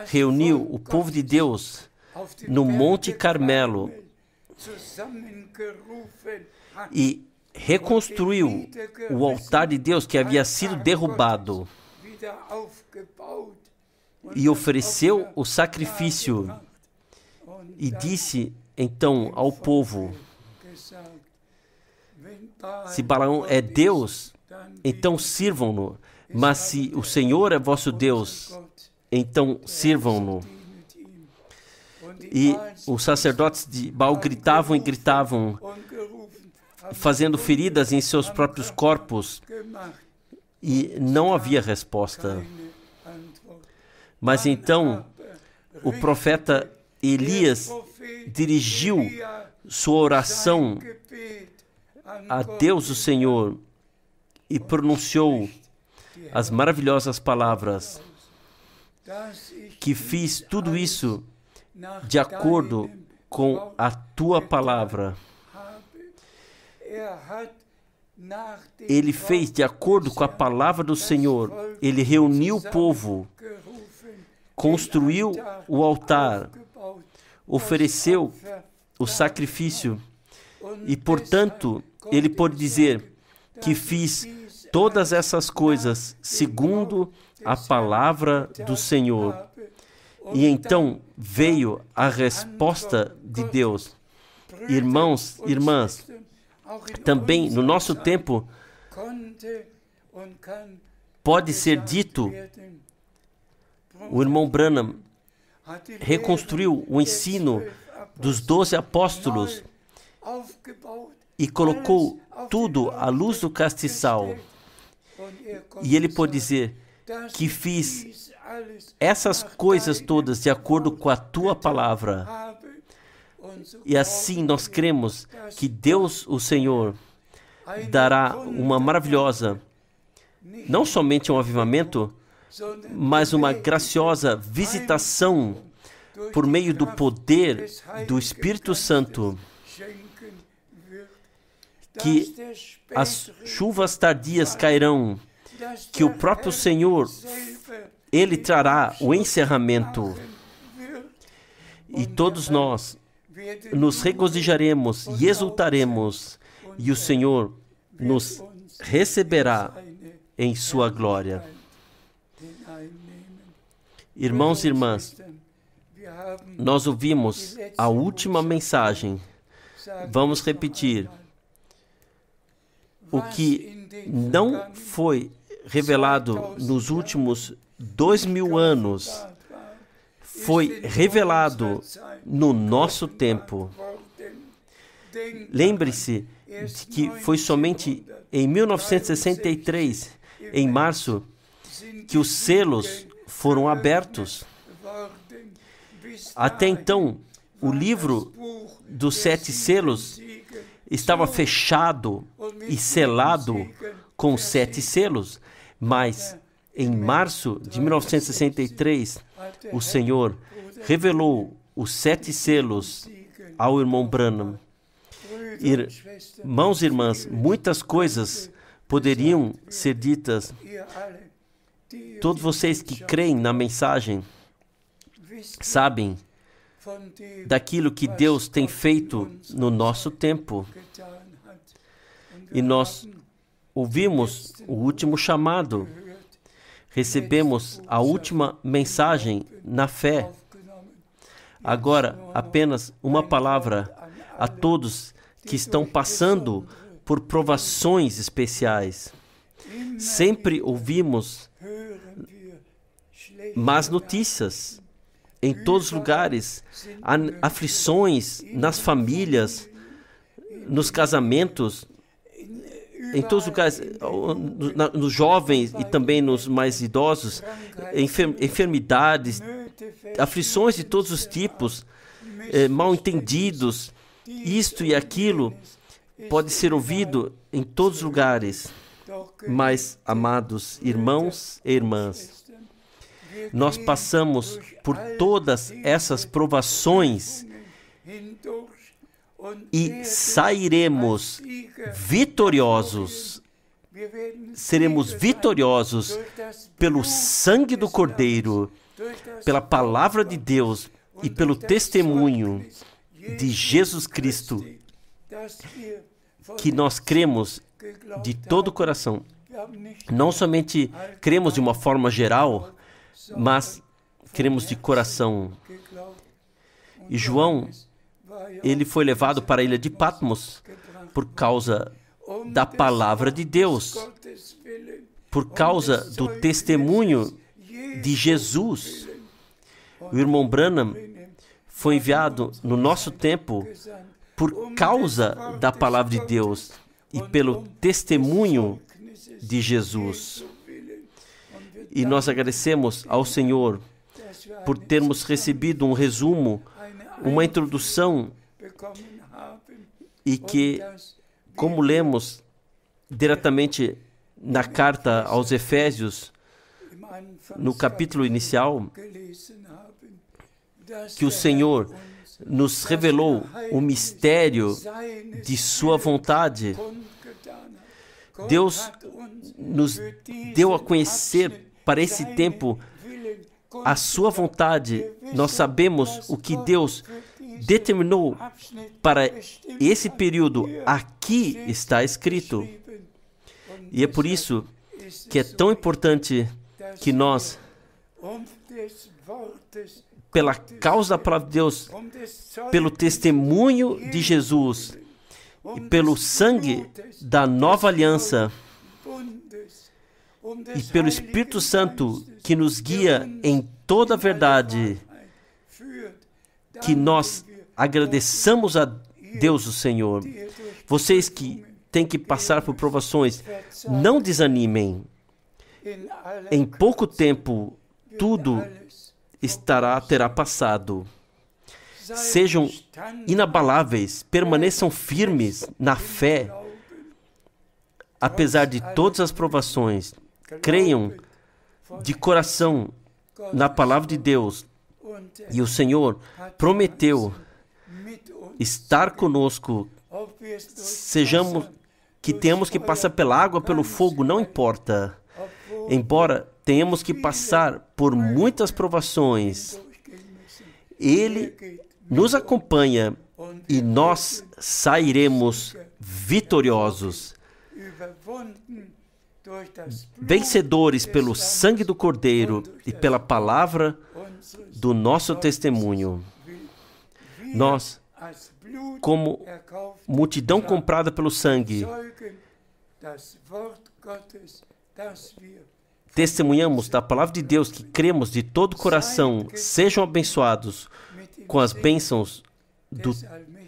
reuniu o povo de Deus no Monte Carmelo e reconstruiu o altar de Deus que havia sido derrubado e ofereceu o sacrifício e disse então ao povo: se Balaão é Deus, então sirvam-no, mas se o Senhor é vosso Deus, então sirvam-no. E os sacerdotes de Baal gritavam e gritavam, fazendo feridas em seus próprios corpos, e não havia resposta. Mas então o profeta Elias dirigiu sua oração a Deus o Senhor e pronunciou as maravilhosas palavras: que fiz tudo isso de acordo com a tua palavra. Ele fez de acordo com a palavra do Senhor. Ele reuniu o povo, construiu o altar, ofereceu o sacrifício e, portanto, ele pode dizer que fiz todas essas coisas segundo a palavra do Senhor. E então veio a resposta de Deus. Irmãos, irmãs, também no nosso tempo pode ser dito, o irmão Branham reconstruiu o ensino dos 12 apóstolos e colocou tudo à luz do castiçal. E ele pode dizer que fiz essas coisas todas de acordo com a tua palavra. E assim nós cremos que Deus, o Senhor, dará uma maravilhosa, não somente um avivamento, mas uma graciosa visitação por meio do poder do Espírito Santo, que as chuvas tardias cairão, que o próprio Senhor, Ele trará o encerramento, e todos nós nos regozijaremos e exultaremos, e o Senhor nos receberá em sua glória. Irmãos e irmãs, nós ouvimos a última mensagem. Vamos repetir. O que não foi revelado nos últimos 2000 anos foi revelado no nosso tempo. Lembre-se de que foi somente em 1963, em março, que os selos foram abertos. Até então, o livro dos 7 selos estava fechado e selado com 7 selos, mas em março de 1963, o Senhor revelou os 7 selos ao irmão Branham. Irmãos e irmãs, muitas coisas poderiam ser ditas. Todos vocês que creem na mensagem sabem daquilo que Deus tem feito no nosso tempo. E nós ouvimos o último chamado, recebemos a última mensagem na fé. Agora, apenas uma palavra a todos que estão passando por provações especiais. Sempre ouvimos más notícias em todos os lugares, aflições nas famílias, nos casamentos, em todos os lugares, nos jovens e também nos mais idosos, enfermidades, aflições de todos os tipos, mal-entendidos, isto e aquilo pode ser ouvido em todos os lugares. Mas, amados irmãos e irmãs, nós passamos por todas essas provações e sairemos vitoriosos. Seremos vitoriosos pelo sangue do Cordeiro, pela palavra de Deus e pelo testemunho de Jesus Cristo, que nós cremos de todo o coração. Não somente cremos de uma forma geral, mas cremos de coração. E João, ele foi levado para a ilha de Patmos por causa da palavra de Deus, por causa do testemunho de Jesus. O irmão Branham foi enviado no nosso tempo por causa da palavra de Deus e pelo testemunho de Jesus. E nós agradecemos ao Senhor por termos recebido um resumo, uma introdução, e que, como lemos diretamente na carta aos Efésios, no capítulo inicial, que o Senhor nos revelou o mistério de sua vontade. Deus nos deu a conhecer para esse tempo a sua vontade. Nós sabemos o que Deus determinou para esse período. Aqui está escrito. E é por isso que é tão importante que nós, pela causa da palavra de Deus, pelo testemunho de Jesus e pelo sangue da nova aliança e pelo Espírito Santo que nos guia em toda a verdade, que nós agradeçamos a Deus o Senhor. Vocês que têm que passar por provações, não desanimem. Em pouco tempo, tudo terá passado. Sejam inabaláveis, permaneçam firmes na fé, apesar de todas as provações. Creiam de coração na palavra de Deus. E o Senhor prometeu estar conosco. Sejamos que tenhamos que passar pela água, pelo fogo, não importa. Embora tenhamos que passar por muitas provações, Ele nos acompanha e nós sairemos vitoriosos, vencedores pelo sangue do Cordeiro e pela palavra do nosso testemunho. Nós, como multidão comprada pelo sangue, testemunhamos da palavra de Deus, que cremos de todo o coração, sejam abençoados com as bênçãos do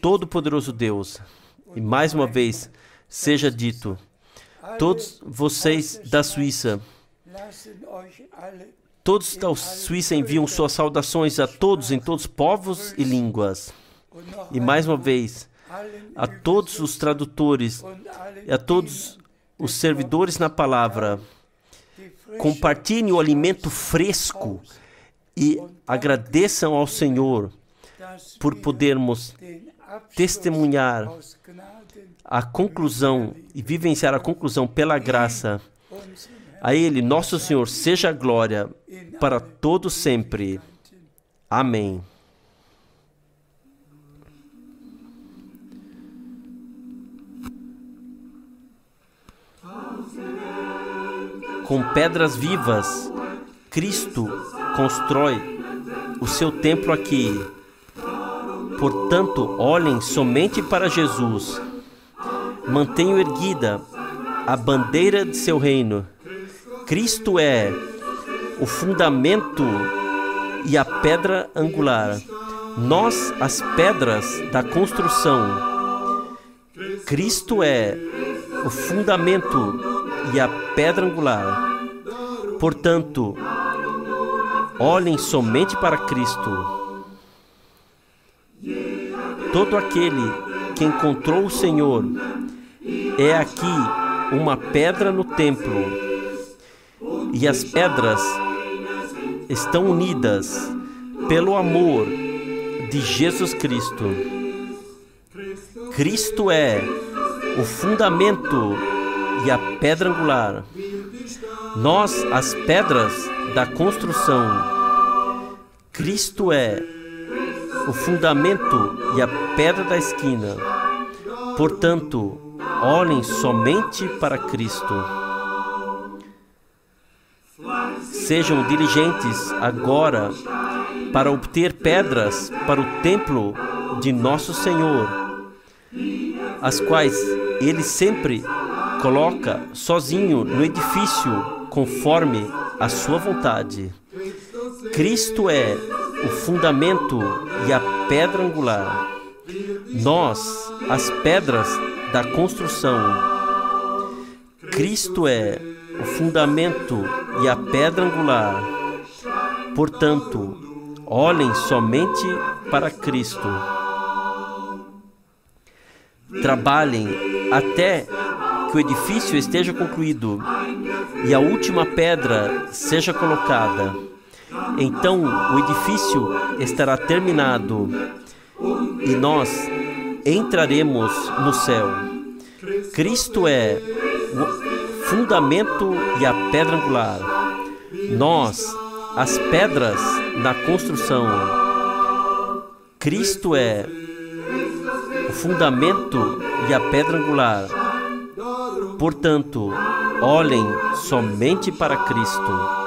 Todo-Poderoso Deus. E mais uma vez, seja dito, todos vocês da Suíça, todos da Suíça enviam suas saudações a todos, em todos os povos e línguas. E mais uma vez, a todos os tradutores e a todos os servidores na palavra, compartilhem o alimento fresco e agradeçam ao Senhor por podermos testemunhar a conclusão e vivenciar a conclusão pela graça. A Ele, nosso Senhor, seja a glória para todo sempre. Amém. Com pedras vivas, Cristo constrói o seu templo aqui. Portanto, olhem somente para Jesus. Mantenham erguida a bandeira de seu reino. Cristo é o fundamento e a pedra angular. Nós, as pedras da construção. Cristo é o fundamento e a pedra angular. Portanto, olhem somente para Cristo. Todo aquele que encontrou o Senhor é aqui uma pedra no templo, e as pedras estão unidas pelo amor de Jesus Cristo. Cristo é o fundamento e a pedra angular. Nós, as pedras da construção. Cristo é o fundamento e a pedra da esquina. Portanto, olhem somente para Cristo. Sejam diligentes agora para obter pedras para o templo de nosso Senhor, as quais Ele sempre coloca sozinho no edifício conforme a sua vontade. Cristo é o fundamento e a pedra angular. Nós, as pedras da construção. Cristo é o fundamento e a pedra angular. Portanto, olhem somente para Cristo. Trabalhem até que o edifício esteja concluído e a última pedra seja colocada. Então o edifício estará terminado e nós entraremos no céu. Cristo é o fundamento e a pedra angular. Nós, as pedras na construção. Cristo é o fundamento e a pedra angular. Portanto, olhem somente para Cristo.